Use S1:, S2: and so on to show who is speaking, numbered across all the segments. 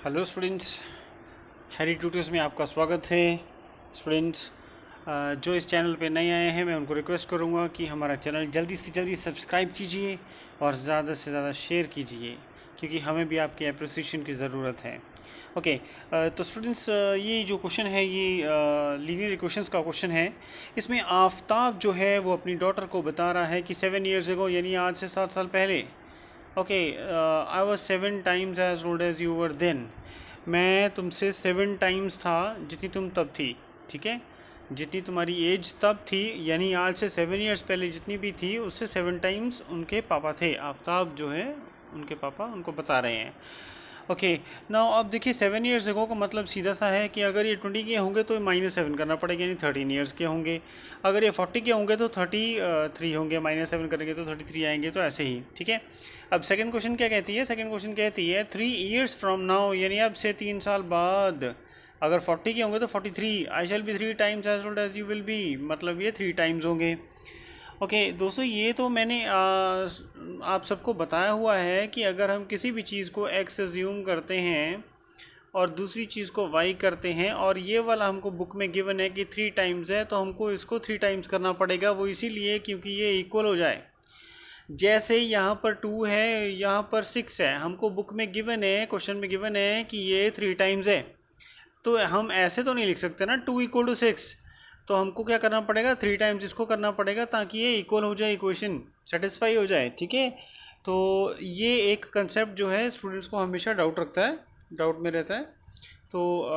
S1: Hello students, Harry tutors में आपका स्वागत है। स्टूडेंट्स, जो इस चैनल पे नए आए हैं मैं उनको रिक्वेस्ट करूँगा कि हमारा चैनल जल्दी से जल्दी सब्सक्राइब कीजिए और ज़्यादा से ज़्यादा शेयर कीजिए, क्योंकि हमें भी आपके अप्रिसिएशन की ज़रूरत है। ओके, तो स्टूडेंट्स, ये जो क्वेश्चन है ये लीनियर इक्वेशंस का क्वेश्चन है। इसमें आफ्ताब जो है वो अपनी डॉटर को बता रहा है कि 7 ईयर्स एगो, यानी आज से 7 साल पहले, okay, I was 7 times as old as you were then. मैं तुमसे 7 टाइम्स था जितनी तुम तब थी। ठीक है, जितनी तुम्हारी एज तब थी, यानी आज से 7 ईयर्स पहले जितनी भी थी उससे 7 टाइम्स उनके पापा थे। आफ्ताब जो है उनके पापा उनको बता रहे हैं। ओके, नाउ अब देखिए 7 ईयर्स एगो का मतलब सीधा सा है कि अगर ये 20 के होंगे तो -7 करना पड़ेगा, यानी 13 ईयर्स के होंगे। अगर ये 40 के होंगे तो 33 होंगे, -7 करेंगे तो 33 आएंगे, तो ऐसे ही। ठीक है, अब सेकंड क्वेश्चन क्या कहती है? सेकंड क्वेश्चन कहती है 3 ईयर्स फ्रॉम नाउ, यानी अब से 3 साल बाद अगर 40 के होंगे तो 43, I shall be 3 times as old as you will be, मतलब ये 3 टाइम्स होंगे। ओके दोस्तों, ये तो मैंने आप सबको बताया हुआ है कि अगर हम किसी भी चीज़ को x अज्यूम करते हैं और दूसरी चीज़ को y करते हैं, और ये वाला हमको बुक में गिवन है कि 3 टाइम्स है, तो हमको इसको 3 टाइम्स करना पड़ेगा। वो इसीलिए क्योंकि ये इक्वल हो जाए। जैसे यहाँ पर 2 है, यहाँ पर 6 है, हमको बुक में गिवन है, क्वेश्चन में गिवन है कि ये 3 टाइम्स है, तो हम ऐसे तो नहीं लिख सकते ना 2 = 6। तो हमको क्या करना पड़ेगा? 3 टाइम्स इसको करना पड़ेगा ताकि ये इक्वल हो जाए, इक्वेशन सेटिस्फाई हो जाए। ठीक है, तो ये एक कंसेप्ट जो है स्टूडेंट्स को हमेशा डाउट रखता है, डाउट में रहता है, तो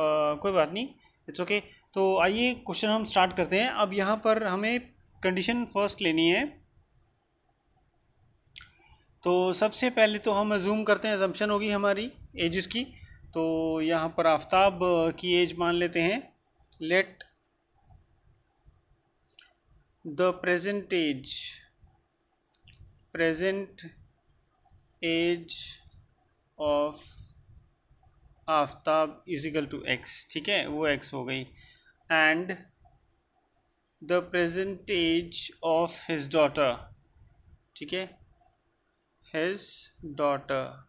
S1: कोई बात नहीं, इट्स ओके। तो आइए क्वेश्चन हम स्टार्ट करते हैं। अब यहाँ पर हमें कंडीशन फर्स्ट लेनी है। तो सबसे पहले तो हम अज्यूम करते हैं, अजम्पशन होगी हमारी एजेस की। तो यहाँ पर आफ्ताब की एज मान लेते हैं। Let the present age of Aftab is equal to x। ठीक है, वो x हो गई। And the present age of his daughter, ठीक है, his daughter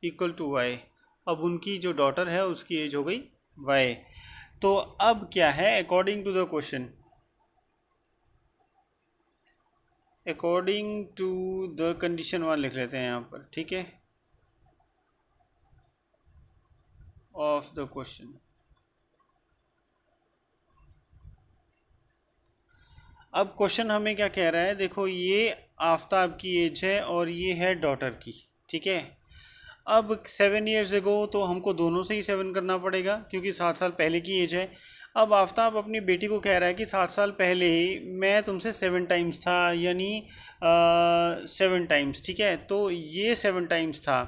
S1: equal to y। अब उनकी जो डॉटर है उसकी एज हो गई y। तो अब क्या है? According to the question, according to the condition 1 लिख लेते हैं यहाँ पर। ठीक है, ऑफ द क्वेश्चन। अब क्वेश्चन हमें क्या कह रहा है? देखो, ये आफ्ताब की एज है और ये है डॉटर की। ठीक है, अब 7 ईयर्स एगो तो हमको दोनों से ही 7 करना पड़ेगा, क्योंकि 7 साल पहले की एज है। अब आफ्ताब अपनी बेटी को कह रहा है कि 7 साल पहले मैं तुमसे 7 टाइम्स था, यानी 7 टाइम्स। ठीक है, तो ये 7 टाइम्स था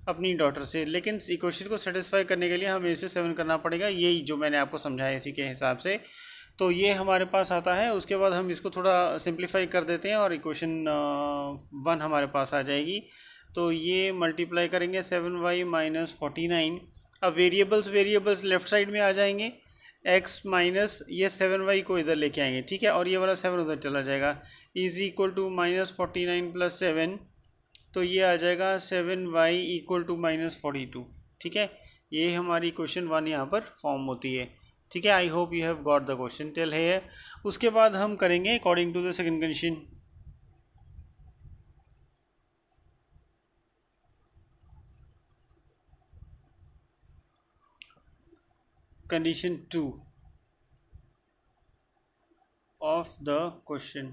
S1: अपनी डॉटर से, लेकिन इक्वेशन को सेटिस्फाई करने के लिए हमें इसे 7 करना पड़ेगा, यही जो मैंने आपको समझाया इसी के हिसाब से। तो ये हमारे पास आता है। उसके बाद हम इसको थोड़ा सिंप्लीफाई कर देते हैं और इक्वेशन 1 हमारे पास आ जाएगी। तो ये मल्टीप्लाई करेंगे 7y - 49। अब वेरिएबल्स लेफ्ट साइड में आ जाएंगे, x माइनस ये 7y को इधर लेके आएंगे। ठीक है, और ये वाला 7 उधर चला जाएगा, इज इक्वल टू -49 + 7, तो ये आ जाएगा 7y = -42। ठीक है, ये हमारी क्वेश्चन 1 यहाँ पर फॉर्म होती है। ठीक है, I hope you have got the question till here. उसके बाद हम करेंगे according to the second condition. Condition 2 of the question.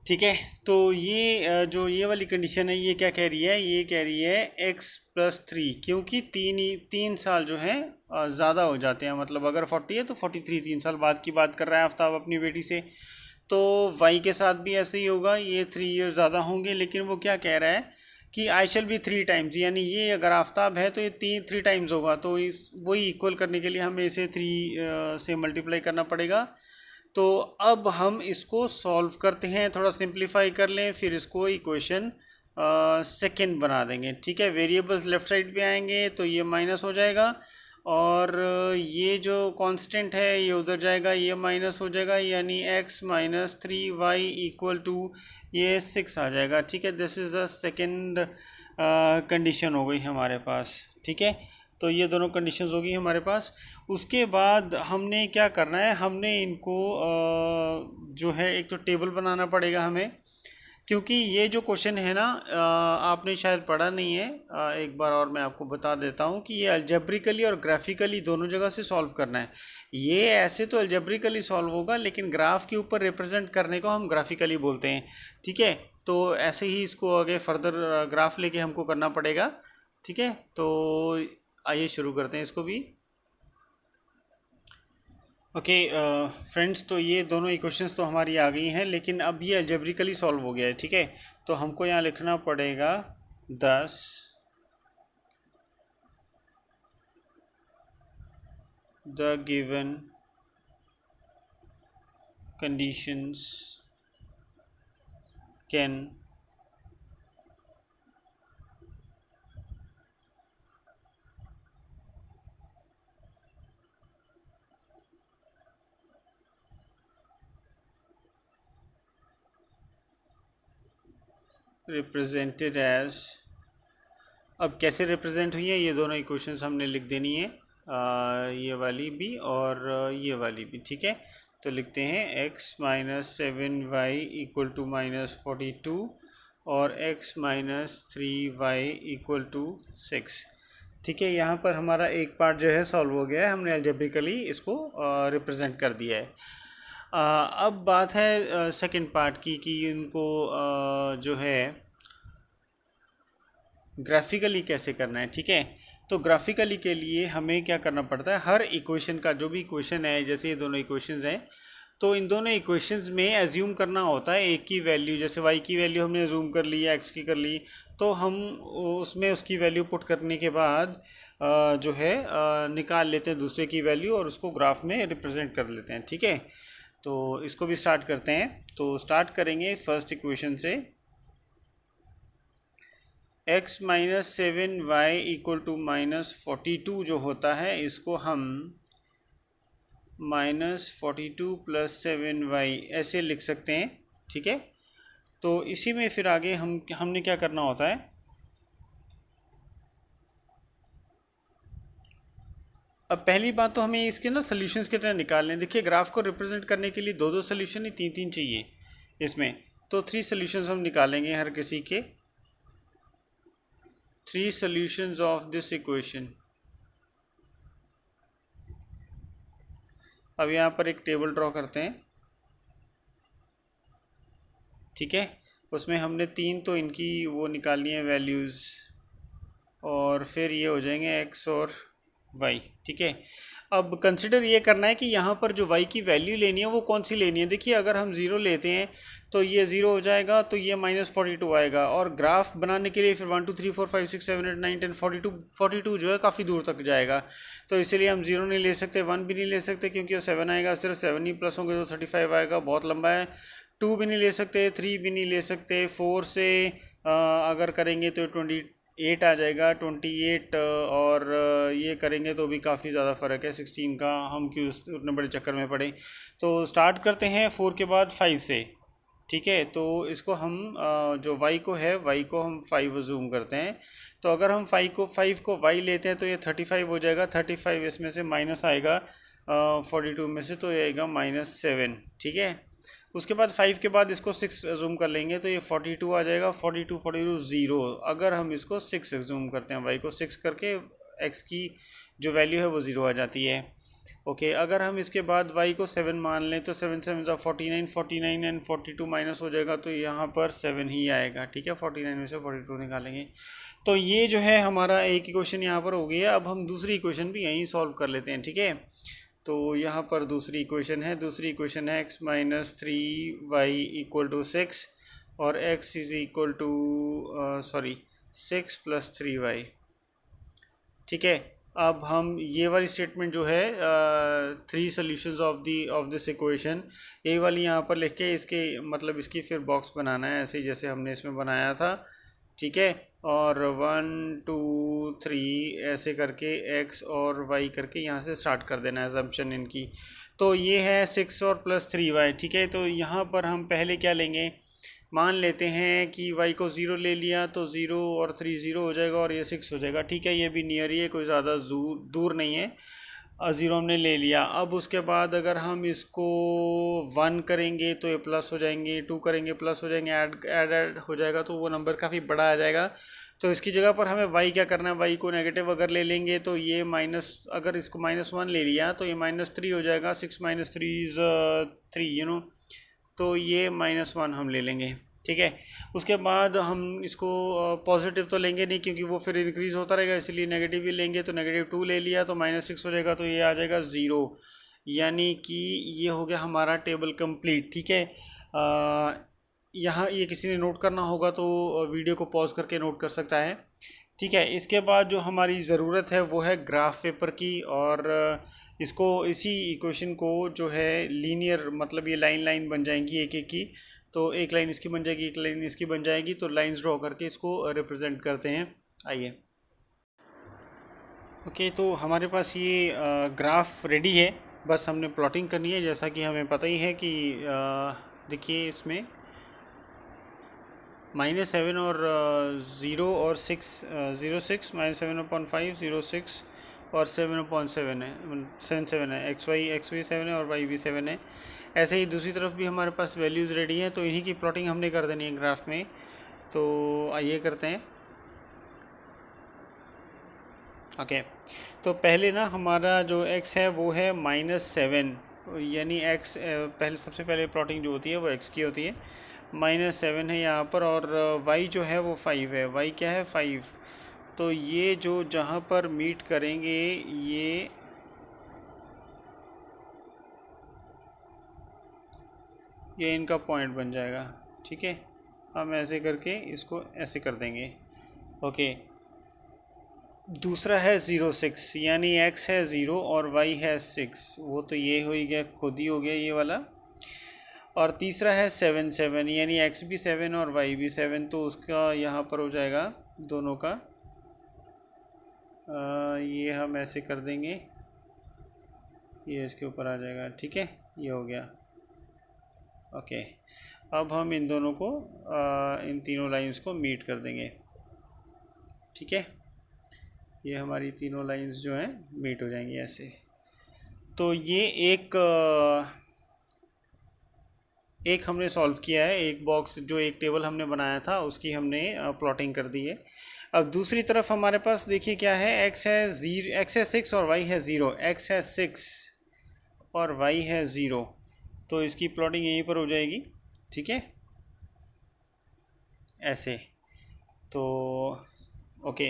S1: ठीक है, तो ये जो ये वाली कंडीशन है, ये क्या कह रही है? ये कह रही है x + 3, क्योंकि 3 साल जो है ज़्यादा हो जाते हैं। मतलब अगर 40 है तो 43 3 साल बाद की बात कर रहा है आफ्ताब अपनी बेटी से। तो y के साथ भी ऐसे ही होगा, ये 3 ईयर ज़्यादा होंगे। लेकिन वो क्या कह रहा है कि आई शैल बी 3 टाइम्स, यानी ये अगर आफ्ताब है तो ये 3 टाइम्स होगा। तो इस वही इक्वल करने के लिए हमें इसे 3 से मल्टीप्लाई करना पड़ेगा। तो अब हम इसको सॉल्व करते हैं, थोड़ा सिंप्लीफाई कर लें, फिर इसको इक्वेशन सेकेंड बना देंगे। ठीक है, वेरिएबल्स लेफ्ट साइड पे आएंगे तो ये माइनस हो जाएगा, और ये जो कांस्टेंट है ये उधर जाएगा, ये माइनस हो जाएगा, यानी x minus 3y equal to ये 6 आ जाएगा। ठीक है, this is the second condition हो गई हमारे पास। ठीक है, तो ये दोनों कंडीशंस हो गई हमारे पास। उसके बाद हमने क्या करना है, हमने इनको जो है एक तो टेबल बनाना पड़ेगा हमें, क्योंकि ये जो क्वेश्चन है ना आपने शायद पढ़ा नहीं है। एक बार और मैं आपको बता देता हूँ कि ये अलजेब्रिकली और ग्राफिकली दोनों जगह से सॉल्व करना है। ये ऐसे तो अलजेब्रिकली सॉल्व होगा, लेकिन ग्राफ के ऊपर रिप्रेजेंट करने को हम ग्राफिकली बोलते हैं। ठीक है, तो ऐसे ही इसको आगे फर्दर ग्राफ लेके हमको करना पड़ेगा। ठीक है, तो आइए शुरू करते हैं इसको भी। ओके फ्रेंड्स, तो ये दोनों इक्वेशंस तो हमारी आ गई हैं, लेकिन अब ये अलजेब्रिकली सॉल्व हो गया है। ठीक है, तो हमको यहाँ लिखना पड़ेगा 10 the given conditions can represented as. अब कैसे रिप्रेजेंट हुई है ये दोनों इक्वेशंस हमने लिख देनी है, ये वाली भी और ये वाली भी। ठीक है, तो लिखते हैं x minus 7y equal to minus 42 और x minus 3y equal to 6। ठीक है, यहाँ पर हमारा एक पार्ट जो है सॉल्व हो गया है, हमने अलजेब्रिकली इसको रिप्रेजेंट कर दिया है। अब बात है सेकंड पार्ट की कि इनको जो है ग्राफिकली कैसे करना है। ठीक है, तो ग्राफिकली के लिए हमें क्या करना पड़ता है, हर इक्वेशन का जो भी इक्वेशन है, जैसे ये दोनों इक्वेशंस हैं, तो इन दोनों इक्वेशंस में एज्यूम करना होता है एक की वैल्यू। जैसे y की वैल्यू हमने एज्यूम कर ली या x की कर ली, तो हम उसमें उसकी वैल्यू पुट करने के बाद जो है निकाल लेते हैं दूसरे की वैल्यू और उसको ग्राफ में रिप्रेजेंट कर लेते हैं। ठीक है, तो इसको भी स्टार्ट करते हैं। तो स्टार्ट करेंगे फर्स्ट इक्वेशन से, x minus 7y equal to minus 42 जो होता है, इसको हम माइनस 42 प्लस 7y ऐसे लिख सकते हैं। ठीक है, तो इसी में फिर आगे हमने क्या करना होता है, अब पहली बात तो हमें इसके ना सोल्यूशंस की तरह निकालने हैं। देखिए, ग्राफ को रिप्रेजेंट करने के लिए दो दो सोल्यूशन ही तीन तीन चाहिए इसमें, तो 3 सोल्यूशंस हम निकालेंगे हर किसी के। 3 solutions of this equation। अब यहाँ पर एक टेबल ड्रॉ करते हैं। ठीक है, उसमें हमने 3 तो इनकी वो निकालनी है वैल्यूज़, और फिर ये हो जाएंगे x और y। ठीक है, अब कंसिडर ये करना है कि यहाँ पर जो y की वैल्यू लेनी है वो कौन सी लेनी है। देखिए, अगर हम 0 लेते हैं तो ये 0 हो जाएगा, तो ये माइनस 42 आएगा। और ग्राफ बनाने के लिए फिर 1 2 3 4 5 6 7 8 9 10 42 जो है काफ़ी दूर तक जाएगा, तो इसलिए हम 0 नहीं ले सकते, 1 भी नहीं ले सकते क्योंकि वो 7 आएगा, सिर्फ 7 ही प्लस होंगे तो 35 आएगा, बहुत लंबा है। 2 भी नहीं ले सकते, 3 भी नहीं ले सकते, 4 से अगर करेंगे तो 28 आ जाएगा, 28 और ये करेंगे तो भी काफ़ी ज़्यादा फ़र्क है 16 का, हम क्यों उतने बड़े चक्कर में पड़े। तो स्टार्ट करते हैं 4 के बाद 5 से। ठीक है, तो इसको हम जो y को है, y को हम 5 अज्यूम करते हैं। तो अगर हम 5 को y लेते हैं तो ये 35 हो जाएगा, 35 इसमें से माइनस आएगा 42 में से, तो ये आएगा -7। ठीक है, उसके बाद 5 के बाद इसको 6 अज्यूम कर लेंगे तो ये 42 आ जाएगा, 42 0। अगर हम इसको 6 अज्यूम करते हैं, y को 6 करके x की जो वैल्यू है वो 0 आ जाती है। ओके, अगर हम इसके बाद y को 7 मान लें तो 7 7 49, 49 एंड 42 माइनस हो जाएगा, तो यहाँ पर 7 ही आएगा। ठीक है, 49 में से 42 निकालेंगे, तो ये जो है हमारा एक इक्वेशन यहाँ पर हो गई है। अब हम दूसरी इक्वेशन भी यहीं सॉल्व कर लेते हैं। ठीक है, तो यहाँ पर दूसरी इक्वेशन है x minus 3y equal to 6 और x is equal to 6 plus 3y। ठीक है, अब हम ये वाली स्टेटमेंट जो है 3 सॉल्यूशंस ऑफ दिस इक्वेशन, ये वाली यहाँ पर लिख के इसके मतलब इसकी फिर बॉक्स बनाना है ऐसे जैसे हमने इसमें बनाया था। ठीक है। और 1 2 3 ऐसे करके x और y करके यहाँ से स्टार्ट कर देना है assumption इनकी। तो ये है 6 और प्लस 3y, ठीक है। तो यहाँ पर हम पहले क्या लेंगे, मान लेते हैं कि y को 0 ले लिया तो 0 और 3 0 हो जाएगा और ये 6 हो जाएगा, ठीक है। ये भी नियर ही है, कोई ज़्यादा दूर नहीं है। 0 हमने ले लिया। अब उसके बाद अगर हम इसको 1 करेंगे तो ये प्लस हो जाएंगे, 2 करेंगे प्लस हो जाएंगे, ऐड हो जाएगा तो वो नंबर काफ़ी बड़ा आ जाएगा। तो इसकी जगह पर हमें y क्या करना है, y को नेगेटिव अगर ले लेंगे तो ये माइनस, अगर इसको -1 ले लिया तो ये -3 हो जाएगा। 6 - 3 इज़ 3, तो ये -1 हम ले लेंगे, ठीक है। उसके बाद हम इसको पॉजिटिव तो लेंगे नहीं क्योंकि वो फिर इंक्रीज़ होता रहेगा, इसलिए नेगेटिव ही लेंगे। तो -2 ले लिया तो -6 हो जाएगा, तो ये आ जाएगा 0। यानी कि ये हो गया हमारा टेबल कंप्लीट, ठीक है। यहाँ ये किसी ने नोट करना होगा तो वीडियो को पॉज करके नोट कर सकता है, ठीक है। इसके बाद जो हमारी ज़रूरत है वो है ग्राफ पेपर की, और इसको इसी इक्वेशन को जो है लीनियर, मतलब ये लाइन बन जाएंगी एक एक की। तो एक लाइन इसकी बन जाएगी, एक लाइन इसकी बन जाएगी, तो लाइंस ड्रॉ करके इसको रिप्रेजेंट करते हैं। आइए, ओके। तो हमारे पास ये ग्राफ रेडी है, बस हमने प्लॉटिंग करनी है। जैसा कि हमें पता ही है कि देखिए इसमें -7 और 0 और 6, 0 6 -7/5 0 6 और 7/7 है, 7 है। एक्स वाई 7 है और वाई भी 7 है। ऐसे ही दूसरी तरफ भी हमारे पास वैल्यूज़ रेडी हैं, तो इन्हीं की प्लॉटिंग हमने कर देनी है ग्राफ में। तो आइए करते हैं, ओके। तो पहले ना हमारा जो x है वो है -7, यानी x पहले, सबसे पहले प्लॉटिंग जो होती है वो x की होती है। -7 है यहाँ पर, और y जो है वो 5 है। y क्या है, 5। तो ये जो जहाँ पर मीट करेंगे ये इनका पॉइंट बन जाएगा, ठीक है। हम ऐसे करके इसको ऐसे कर देंगे, ओके। दूसरा है 0 6, यानी x है 0 और y है 6, वो तो ये हो ही गया, खुद ही हो गया ये वाला। और तीसरा है 7 7, यानी x भी 7 और y भी 7, तो उसका यहाँ पर हो जाएगा दोनों का। ये हम ऐसे कर देंगे, ये इसके ऊपर आ जाएगा, ठीक है। ये हो गया, ओके। अब हम इन दोनों को इन तीनों लाइंस को मीट कर देंगे, ठीक है। ये हमारी तीनों लाइंस जो हैं मीट हो जाएंगी ऐसे। तो ये एक हमने सॉल्व किया है, एक बॉक्स जो एक टेबल हमने बनाया था उसकी हमने प्लॉटिंग कर दी है। अब दूसरी तरफ हमारे पास देखिए क्या है, x है 6 और y है 0। x है 6 और y है 0, तो इसकी प्लॉटिंग यहीं पर हो जाएगी, ठीक है, ऐसे। तो ओके,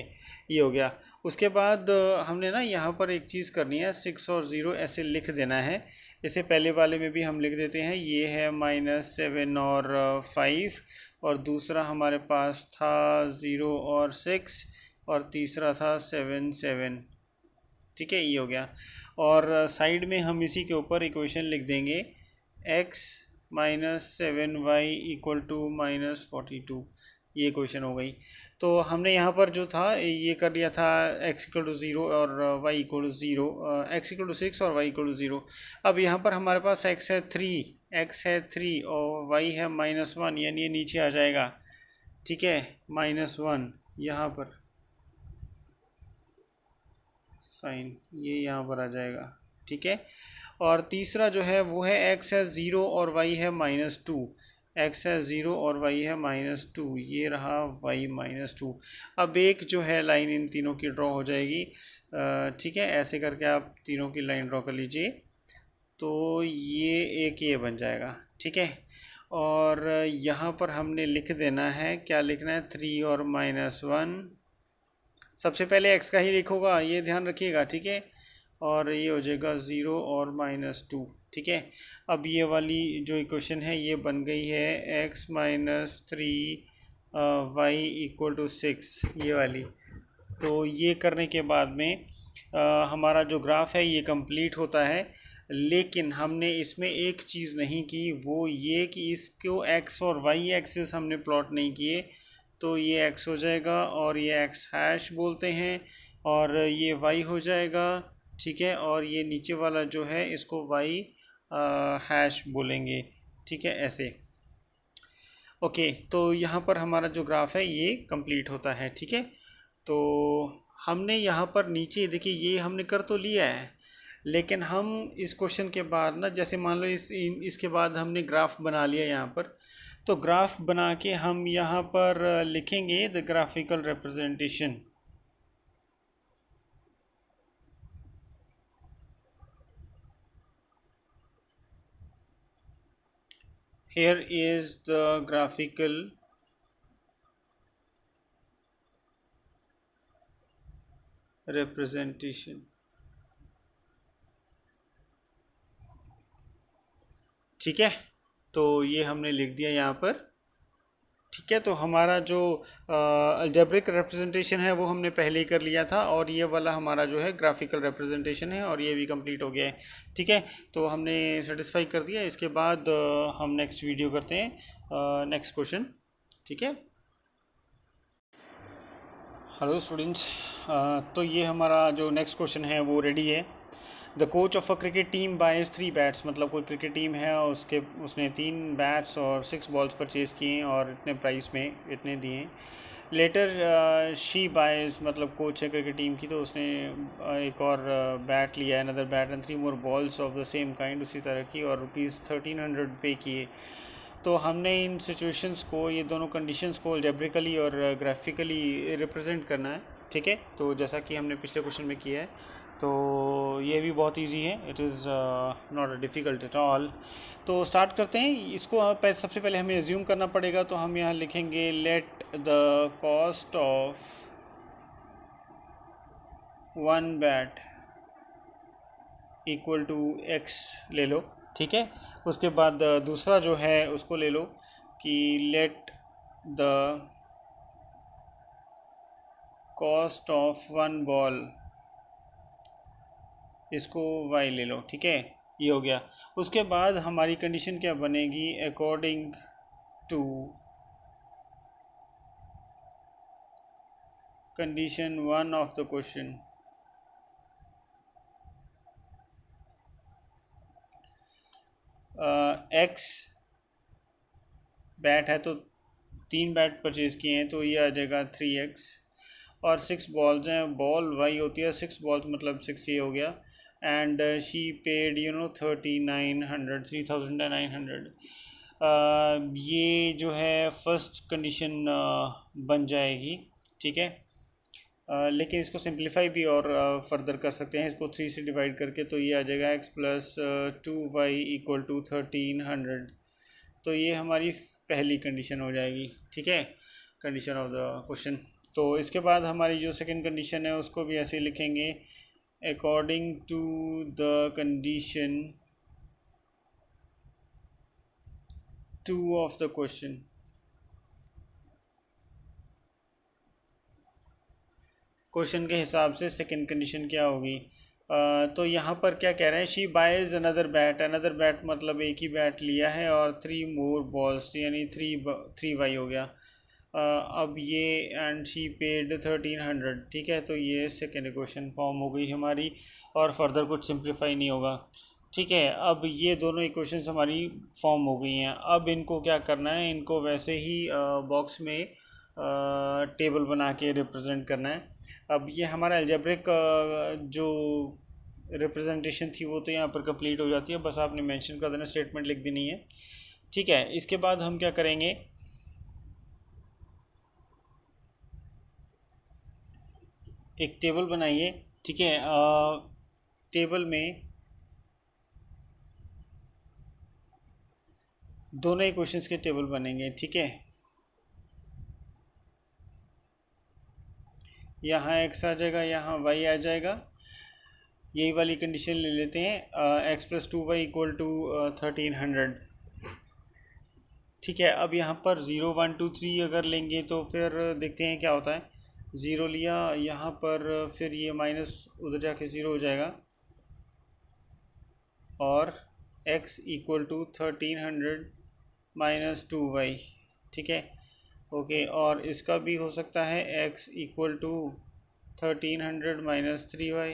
S1: ये हो गया। उसके बाद हमने ना यहाँ पर एक चीज़ करनी है, 6 और 0 ऐसे लिख देना है। इसे पहले वाले में भी हम लिख देते हैं, ये है -7 और 5, और दूसरा हमारे पास था 0 और 6, और तीसरा था 7 7, ठीक है। ये हो गया। और साइड में हम इसी के ऊपर इक्वेशन लिख देंगे, x -7y = -42। ये इक्वेशन हो गई। तो हमने यहाँ पर जो था ये कर लिया था, x = 0 और y = 0, x = 6 और y = 0। अब यहाँ पर हमारे पास x है 3 और y है -1, यानी ये नीचे आ जाएगा, ठीक है। -1 यहाँ पर, फाइन, ये यहाँ पर आ जाएगा, ठीक है। और तीसरा जो है वो है x है 0 और y है -2। x है 0 और y है -2, ये रहा y -2। अब एक जो है लाइन इन तीनों की ड्रॉ हो जाएगी, ठीक है। ऐसे करके आप तीनों की लाइन ड्रॉ कर लीजिए, तो ये एक ये बन जाएगा, ठीक है। और यहाँ पर हमने लिख देना है, क्या लिखना है, 3 और -1। सबसे पहले x का ही लिखूँगा, ये ध्यान रखिएगा, ठीक है। और ये हो जाएगा 0 और -2, ठीक है। अब ये वाली जो इक्वेशन है ये बन गई है, x - 3 y = 6, ये वाली। तो ये करने के बाद में हमारा जो ग्राफ है ये कंप्लीट होता है। लेकिन हमने इसमें एक चीज़ नहीं की, वो ये कि इसको x और y एक्सिस हमने प्लॉट नहीं किए, तो ये x हो जाएगा और ये x हैश बोलते हैं, और ये y हो जाएगा, ठीक है। और ये नीचे वाला जो है इसको y हैश बोलेंगे, ठीक है, ऐसे। ओके, तो यहाँ पर हमारा जो ग्राफ है ये कंप्लीट होता है, ठीक है। तो हमने यहाँ पर नीचे देखिए ये हमने कर तो लिया है, लेकिन हम इस क्वेश्चन के बाद ना, जैसे मान लो इसके बाद हमने ग्राफ बना लिया यहाँ पर, तो ग्राफ बना के हम यहाँ पर लिखेंगे the graphical representation. Here is the graphical representation, ठीक है। तो ये हमने लिख दिया यहाँ पर, ठीक है। तो हमारा जो अलजेब्रिक रिप्रेजेंटेशन है वो हमने पहले ही कर लिया था, और ये वाला हमारा जो है ग्राफिकल रिप्रेजेंटेशन है, और ये भी कंप्लीट हो गया है, ठीक है। तो हमने सेटिस्फाई कर दिया। इसके बाद हम नेक्स्ट वीडियो करते हैं, नेक्स्ट क्वेश्चन, ठीक है। हेलो स्टूडेंट्स, तो ये हमारा जो नेक्स्ट क्वेश्चन है वो रेडी है। The coach of a cricket team buys 3 bats, मतलब कोई क्रिकेट टीम है और उसने 3 बैट्स और 6 बॉल्स परचेज़ किए हैं और इतने प्राइस में इतने दिए हैं। लेटर शी बाइज, मतलब कोच है क्रिकेट टीम की, तो उसने एक और बैट लिया है, another bat and 3 more balls of the same kind, उसी तरह की, और ₹1300 पे किए। तो हमने इन सिचुएशंस को, ये दोनों कंडीशंस को अलजेब्रिकली और ग्राफिकली रिप्रेजेंट करना है, ठीक है। तो जैसा कि हमने पिछले क्वेश्चन में किया है, तो ये भी बहुत इजी है, it is not difficult at all. तो स्टार्ट करते हैं इसको। सबसे पहले हमें एज्यूम करना पड़ेगा, तो हम यहाँ लिखेंगे let the cost of 1 bat equal to x ले लो, ठीक है। उसके बाद दूसरा जो है उसको ले लो कि late the cost of 1 ball, इसको y ले लो, ठीक है। ये हो गया। उसके बाद हमारी कंडीशन क्या बनेगी, according to condition 1 of the question, x bat है तो 3 बैट परचेज किए हैं, तो ये आ जाएगा 3x, और 6 बॉल्स हैं, बॉल y होती है, 6 बॉल्स मतलब 6 ये हो गया। एंड शी पेड 3900 ये जो है फर्स्ट कंडीशन बन जाएगी, ठीक है। लेकिन इसको सिंप्लीफाई भी और फर्दर कर सकते हैं, इसको 3 से डिवाइड करके, तो ये आ जाएगा x plus 2y equal to 1300। तो ये हमारी पहली कंडीशन हो जाएगी, ठीक है, कंडीशन ऑफ द क्वेश्चन। तो इसके बाद हमारी जो सेकंड कंडीशन है उसको भी ऐसे लिखेंगे, according to the condition 2 of the question, question के हिसाब से सेकंड कंडीशन क्या होगी। तो यहाँ पर क्या कह रहे हैं, she buys another bat, another bat मतलब एक ही बैट लिया है, और 3 मोर बॉल्स, यानी 3y हो गया। अब ये एंड शी पेड 1300, ठीक है। तो ये सेकेंड इक्वेशन फॉर्म हो गई हमारी, और फर्दर कुछ सिंप्लीफाई नहीं होगा, ठीक है। अब ये दोनों इक्वेशंस हमारी फॉर्म हो गई हैं। अब इनको क्या करना है, इनको वैसे ही बॉक्स में टेबल बना के रिप्रेजेंट करना है। अब ये हमारा अलजेब्रिक जो रिप्रेजेंटेशन थी वो तो यहाँ पर कंप्लीट हो जाती है, बस आपने मेंशन कर देना, स्टेटमेंट लिख देनी है, ठीक है। इसके बाद हम क्या करेंगे, एक टेबल बनाइए, ठीक है। टेबल में दोनों इक्वेशंस के टेबल बनेंगे, ठीक है। यहाँ x आ जाएगा, यहाँ y आ जाएगा, यही वाली कंडीशन ले लेते हैं, x plus 2y equal to 1300, ठीक है। अब यहाँ पर 0 1 2 3 अगर लेंगे तो फिर देखते हैं क्या होता है। 0 लिया यहाँ पर, फिर ये माइनस उधर जाके 0 हो जाएगा, और x equal to 1300 minus 2y, ठीक है। ओके, और इसका भी हो सकता है x equal to 1300 minus 3y,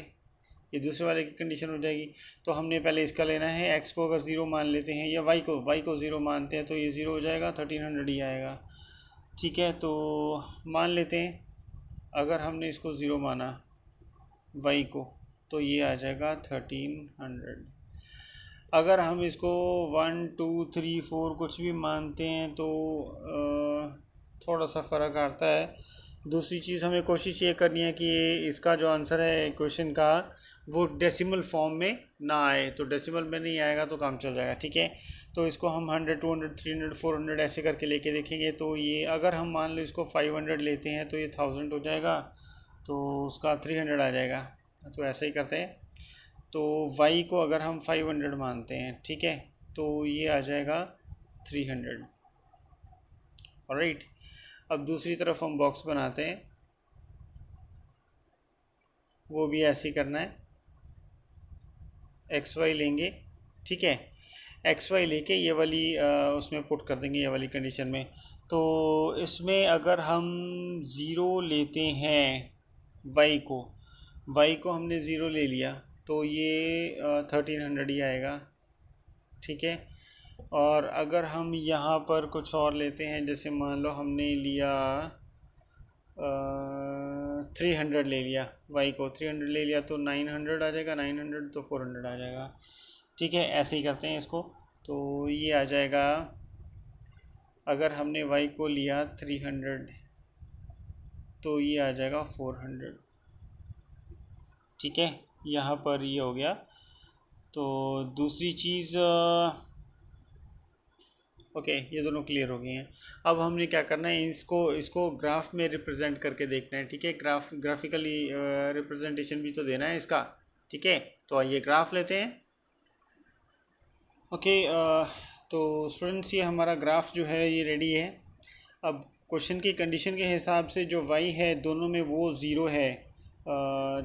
S1: ये दूसरे वाले की कंडीशन हो जाएगी। तो हमने पहले इसका लेना है, x को अगर ज़ीरो मान लेते हैं या y को ज़ीरो मानते हैं तो ये ज़ीरो हो जाएगा, 1300 ही आएगा। ठीक है, तो मान लेते हैं अगर हमने इसको ज़ीरो माना y को तो ये आ जाएगा 1300। अगर हम इसको 1 2 3 4 कुछ भी मानते हैं तो थोड़ा सा फ़र्क आता है। दूसरी चीज़ हमें कोशिश ये करनी है कि इसका जो आंसर है क्वेश्चन का वो डेसिमल फॉर्म में ना आए, तो डेसिमल में नहीं आएगा तो काम चल जाएगा। ठीक है, तो इसको हम 100 200 300 400 ऐसे करके लेके देखेंगे। तो ये अगर हम मान लो इसको 500 लेते हैं तो ये 1000 हो जाएगा, तो उसका 300 आ जाएगा। तो ऐसे ही करते हैं। तो y को अगर हम 500 मानते हैं, ठीक है, तो ये आ जाएगा 300। ऑलराइट, अब दूसरी तरफ हम बॉक्स बनाते हैं, वो भी ऐसे ही करना है। xy लेंगे, ठीक है, xy लेके ये वाली उसमें पुट कर देंगे, ये वाली कंडीशन में। तो इसमें अगर हम ज़ीरो लेते हैं y को हमने ज़ीरो ले लिया तो ये 1300 ही आएगा। ठीक है, और अगर हम यहाँ पर कुछ और लेते हैं, जैसे मान लो हमने लिया 300 ले लिया, y को 300 ले लिया तो 900 आ जाएगा, 900 तो 400 आ जाएगा। ठीक है, ऐसे ही करते हैं इसको। तो ये आ जाएगा, अगर हमने y को लिया 300 तो ये आ जाएगा 400। ठीक है, यहाँ पर ये हो गया। तो दूसरी चीज़ ओके, ये दोनों क्लियर हो गए हैं। अब हमने क्या करना है, इसको ग्राफ में रिप्रेजेंट करके देखना है। ठीक है, ग्राफिकली रिप्रेजेंटेशन भी तो देना है इसका। ठीक है, तो आइए ग्राफ लेते हैं। ओके, तो स्टूडेंट्स ये हमारा ग्राफ जो है ये रेडी है। अब क्वेश्चन की कंडीशन के हिसाब से जो y है दोनों में वो ज़ीरो है।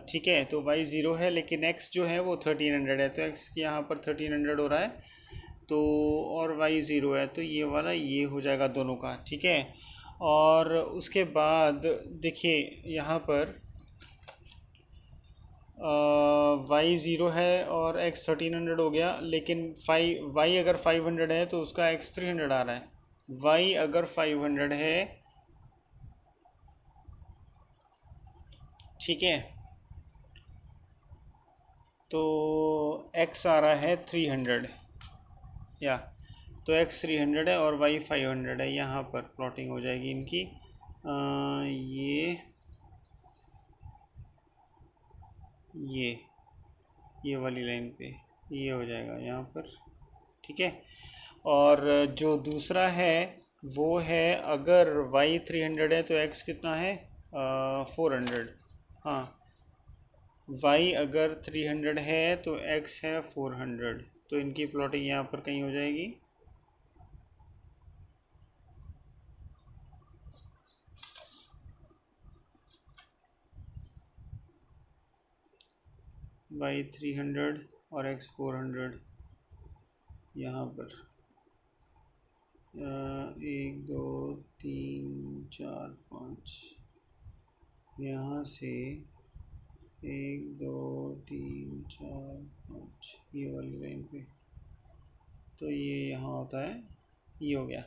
S1: ठीक है, तो y ज़ीरो है लेकिन x जो है वो 1300 है, तो x यहाँ पर 1300 हो रहा है, तो और y ज़ीरो है, तो ये वाला ये हो जाएगा दोनों का। ठीक है, और उसके बाद देखिए यहाँ पर y ज़ीरो है और x 1300 हो गया, लेकिन y अगर 500 है तो उसका x 300 आ रहा है। y अगर 500 है, ठीक है, तो x आ रहा है 300 या, तो x 300 है और y 500 है। यहाँ पर प्लॉटिंग हो जाएगी इनकी, ये वाली लाइन पे ये हो जाएगा यहाँ पर। ठीक है, और जो दूसरा है वो है, अगर y 300 है तो x कितना है 400। हाँ, y अगर 300 है तो x है 400, तो इनकी प्लॉटिंग यहाँ पर कहीं हो जाएगी। y 300 और x 400 यहाँ पर 1 2 3 4 5, यहाँ से 1 2 3 4 5 ये वाली लाइन पे, तो ये यहाँ होता है, ये हो गया।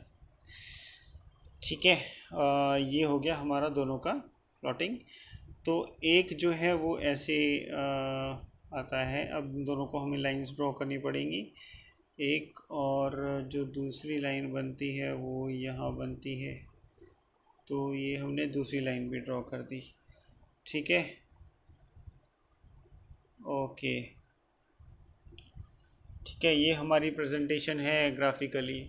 S1: ठीक है, ये हो गया हमारा दोनों का प्लॉटिंग। तो एक जो है वो ऐसे आता है। अब दोनों को हमें लाइंस ड्रॉ करनी पड़ेंगी एक, और जो दूसरी लाइन बनती है वो यहाँ बनती है, तो ये हमने दूसरी लाइन भी ड्रॉ कर दी। ठीक है, ओके, ठीक है, ये हमारी प्रेजेंटेशन है ग्राफिकली।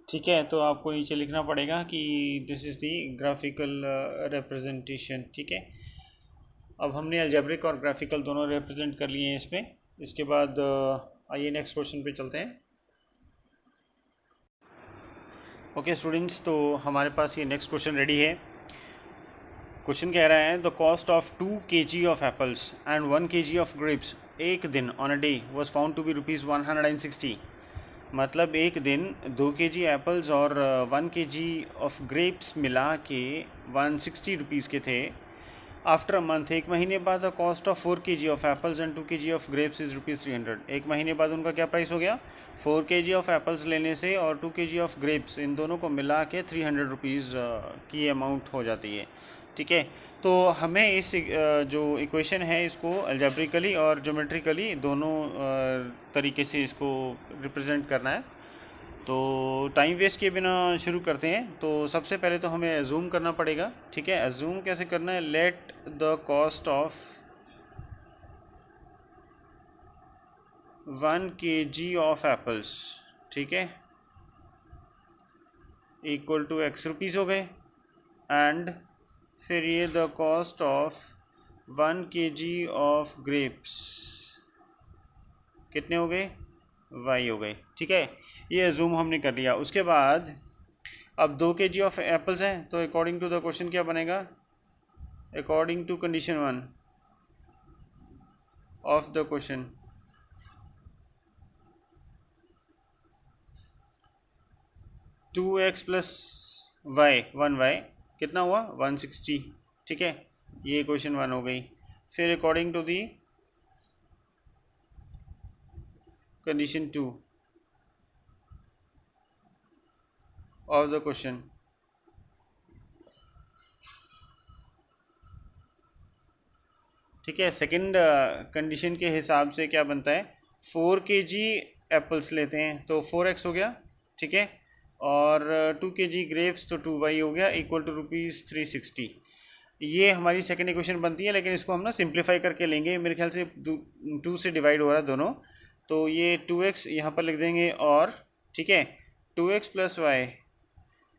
S1: ठीक है, तो आपको नीचे लिखना पड़ेगा कि this is the graphical representation. ठीक है, अब हमने अलजेब्रिक और ग्राफिकल दोनों रिप्रेजेंट कर लिए हैं इसमें। इसके बाद आइए नेक्स्ट क्वेश्चन पे चलते हैं। ओके स्टूडेंट्स, तो हमारे पास ये नेक्स्ट क्वेश्चन रेडी है। क्वेश्चन कह रहा है, the cost of 2 kg of apples and 1 kg of grapes एक दिन on a day was found to be ₹160। मतलब एक दिन 2 kg एप्पल्स और 1 kg ऑफ ग्रेप्स मिला के 160 रुपीज़ के थे। आफ्टर अ मंथ, एक महीने बाद, the cost of 4 kg of apples and 2 kg of grapes is ₹300। एक महीने बाद उनका क्या प्राइस हो गया? 4 kg ऑफ एप्पल्स लेने से और 2 kg ऑफ ग्रेप्स, इन दोनों को मिला के 300 रुपीज़ की अमाउंट हो जाती है। ठीक है, तो हमें इस जो इक्वेशन है इसको अलजेब्रिकली और ज्योमेट्रिकली दोनों तरीके से इसको रिप्रेजेंट करना है। तो टाइम वेस्ट किए बिना शुरू करते हैं। तो सबसे पहले तो हमें एज्यूम करना पड़ेगा। ठीक है, एज्यूम कैसे करना है? Late the cost of 1 kg of apples, ठीक है, इक्वल टू x रुपीज़ हो गए, एंड फिर ये the cost of 1 kg of grapes कितने हो गए? y हो गए। ठीक है, ये एज्यूम हमने कर लिया। उसके बाद अब 2 kg ऑफ एप्पल्स हैं, तो अकॉर्डिंग टू द क्वेश्चन क्या बनेगा? According to condition 1 of the question, two x plus y 1y कितना हुआ? 160। ठीक है, ये क्वेश्चन 1 हो गई। फिर according to the condition 2 of the question, ठीक है, सेकंड कंडीशन के हिसाब से क्या बनता है? 4 kg एप्पल्स लेते हैं तो 4x हो गया। ठीक है, और 2 kg ग्रेप्स तो 2y हो गया, इक्वल टू ₹360। ये हमारी सेकंड इक्वेशन बनती है, लेकिन इसको हम ना सिंप्लीफाई करके लेंगे। मेरे ख्याल से 2 से डिवाइड हो रहा है दोनों, तो ये 2x यहाँ पर लिख देंगे, और ठीक है 2x plus y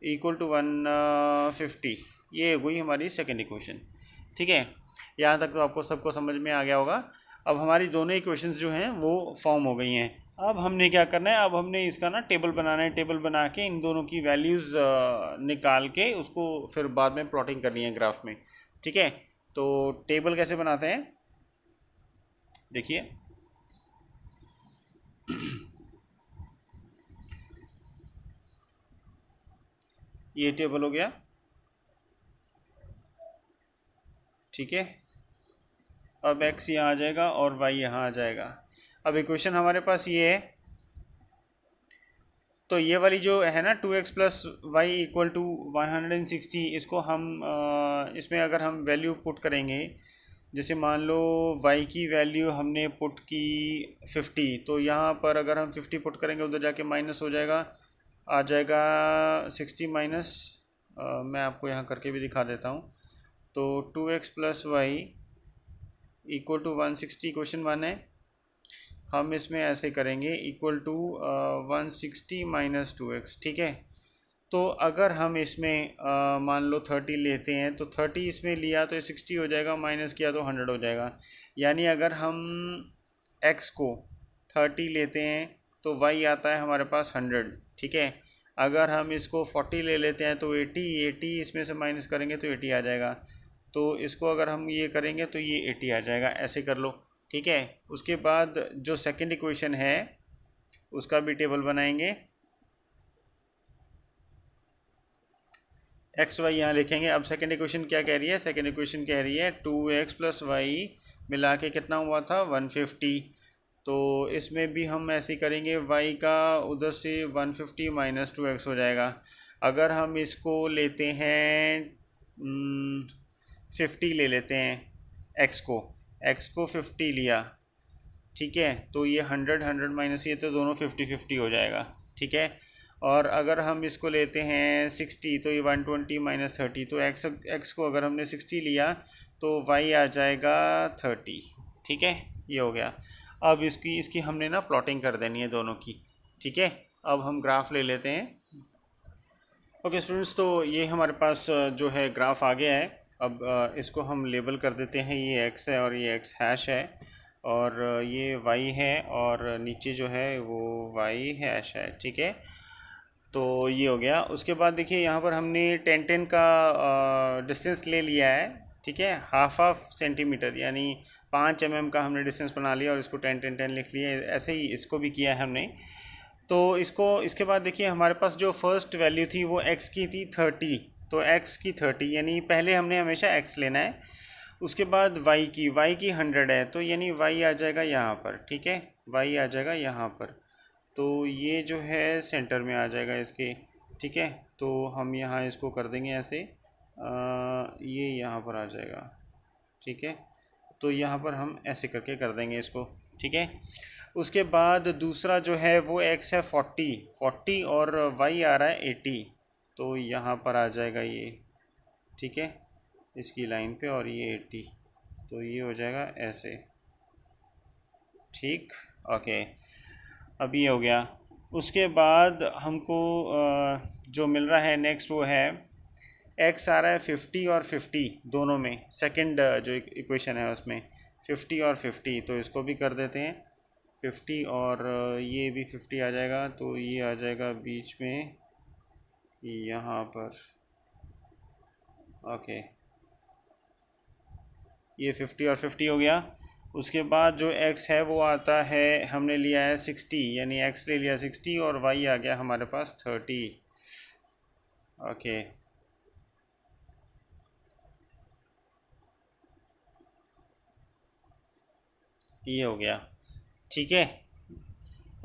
S1: equal to 150। ये हो गई हमारी सेकंड इक्वेशन। ठीक है, यहाँ तक तो आपको सबको समझ में आ गया होगा। अब हमारी दोनों इक्वेशंस जो हैं वो फॉर्म हो गई हैं। अब हमने क्या करना है? अब हमने इसका ना टेबल बनाना है। टेबल बना के इन दोनों की वैल्यूज़ निकाल के उसको फिर बाद में प्लॉटिंग करनी है ग्राफ में। ठीक है, तो टेबल कैसे बनाते हैं देखिए। ये टेबल हो गया। ठीक है, अब x यहाँ आ जाएगा और y यहाँ आ जाएगा। अब इक्वेशन हमारे पास ये है, तो ये वाली जो है ना 2x plus y equal to 160, इसको हम इसमें अगर हम वैल्यू पुट करेंगे, जैसे मान लो y की वैल्यू हमने पुट की 50, तो यहाँ पर अगर हम 50 पुट करेंगे उधर जाके माइनस हो जाएगा, आ जाएगा 60 माइनस, मैं आपको यहाँ करके भी दिखा देता हूँ। तो 2x plus y equal to 160 question 1 है। हम इसमें ऐसे करेंगे इक्वल टू 160 माइनस 2x। ठीक है, तो अगर हम इसमें मान लो 30 लेते हैं, तो 30 इसमें लिया तो 60 हो जाएगा, माइनस किया तो 100 हो जाएगा। यानी अगर हम x को 30 लेते हैं तो y आता है हमारे पास 100। ठीक है, अगर हम इसको 40 ले लेते हैं तो 80 इसमें से माइनस करेंगे तो 80 आ जाएगा। तो इसको अगर हम ये करेंगे तो ये 80 आ जाएगा। ऐसे कर लो। ठीक है, उसके बाद जो सेकंड इक्वेशन है उसका भी टेबल बनाएंगे। एक्स वाई यहाँ लिखेंगे। अब सेकंड इक्वेशन क्या कह रही है? सेकंड इक्वेशन कह रही है 2x प्लस वाई मिला के कितना हुआ था? 150। तो इसमें भी हम ऐसे ही करेंगे, y का उधर से 150 माइनस 2x हो जाएगा। अगर हम इसको लेते हैं 50 ले लेते हैं, x को 50 लिया। ठीक है, तो ये 100 माइनस ये, तो दोनों 50 हो जाएगा। ठीक है, और अगर हम इसको लेते हैं 60, तो ये 120 माइनस 30, तो x को अगर हमने 60 लिया तो y आ जाएगा 30। ठीक है, ये हो गया। अब इसकी हमने ना प्लॉटिंग कर देनी है दोनों की। ठीक है, अब हम ग्राफ ले लेते हैं। ओके स्टूडेंट्स, तो ये हमारे पास जो है ग्राफ आ गया है। अब इसको हम लेबल कर देते हैं, ये x है और ये x हैश है, और ये y है, और नीचे जो है वो y हैश है। ठीक है, तो ये हो गया। उसके बाद देखिए यहाँ पर हमने 10 का डिस्टेंस ले लिया है। ठीक है, हाफ सेंटीमीटर, यानी 5 mm का हमने डिस्टेंस बना लिया और इसको 10 लिख लिया। ऐसे ही इसको भी किया है हमने। तो इसके बाद देखिए हमारे पास जो फर्स्ट वैल्यू थी वो x की थी 30, तो x की 30 यानी पहले हमने हमेशा x लेना है। उसके बाद y की 100 है, तो यानी y आ जाएगा यहाँ पर, ठीक है, y आ जाएगा यहाँ पर। तो ये जो है सेंटर में आ जाएगा इसके, ठीक है। तो हम यहाँ इसको कर देंगे ऐसे, ये यहाँ पर आ जाएगा, ठीक है। तो यहाँ पर हम ऐसे करके कर देंगे इसको, ठीक है। उसके बाद दूसरा जो है वो x है 40 और y आ रहा है 80, तो यहाँ पर आ जाएगा ये, ठीक है, इसकी लाइन पे, और ये 80, तो ये हो जाएगा ऐसे, ठीक, ओके। अब ये हो गया। उसके बाद हमको जो मिल रहा है नेक्स्ट वो है x आ रहा है 50 और 50 दोनों में, सेकंड जो इक्वेशन है उसमें 50 और 50, तो इसको भी कर देते हैं 50 और ये भी 50 आ जाएगा, तो ये आ जाएगा बीच में यहाँ पर, ओके, ये 50 और 50 हो गया। उसके बाद जो x है वो आता है, हमने लिया है 60, यानी x ले लिया 60 और y आ गया हमारे पास 30, ओके। ये हो गया, ठीक है,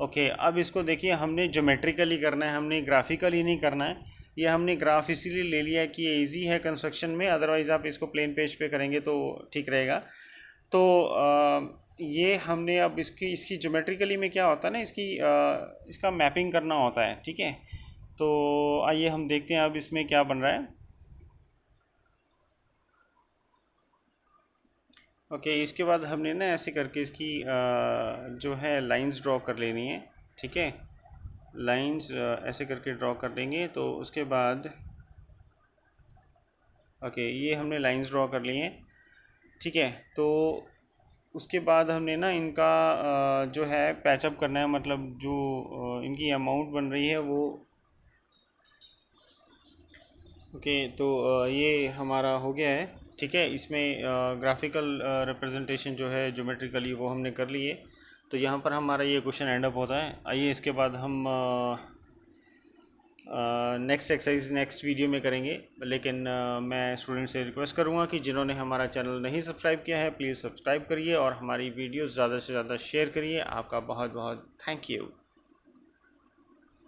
S1: ओके। अब इसको देखिए हमने ज्योमेट्रिकली करना है, हमने ग्राफिकली नहीं करना है। ये हमने ग्राफ इसीलिए ले लिया कि ये इजी है कंस्ट्रक्शन में, अदरवाइज़ आप इसको प्लेन पेज पे करेंगे तो ठीक रहेगा। तो ये हमने अब इसकी ज्योमेट्रिकली में क्या होता है ना, इसका मैपिंग करना होता है, ठीक है। तो आइए हम देखते हैं अब इसमें क्या बन रहा है। ओके, इसके बाद हमने ना ऐसे करके इसकी जो है लाइंस ड्रॉ कर लेनी है, ठीक है। लाइंस ऐसे करके ड्रॉ कर लेंगे, तो उसके बाद ओके ये हमने लाइंस ड्रॉ कर ली हैं, ठीक है। तो उसके बाद हमने ना इनका जो है पैचअप करना है, मतलब जो इनकी अमाउंट बन रही है वो, ओके। तो ये हमारा हो गया है, ठीक है। इसमें ग्राफिकल रिप्रेजेंटेशन जो है ज्योमेट्रिकली वो हमने कर ली है। तो यहाँ पर हमारा ये क्वेश्चन एंड अप होता है। आइए इसके बाद हम नेक्स्ट एक्सरसाइज नेक्स्ट वीडियो में करेंगे, लेकिन मैं स्टूडेंट से रिक्वेस्ट करूँगा कि जिन्होंने हमारा चैनल नहीं सब्सक्राइब किया है प्लीज़ सब्सक्राइब करिए और हमारी वीडियोस ज़्यादा से ज़्यादा शेयर करिए। आपका बहुत बहुत थैंक यू।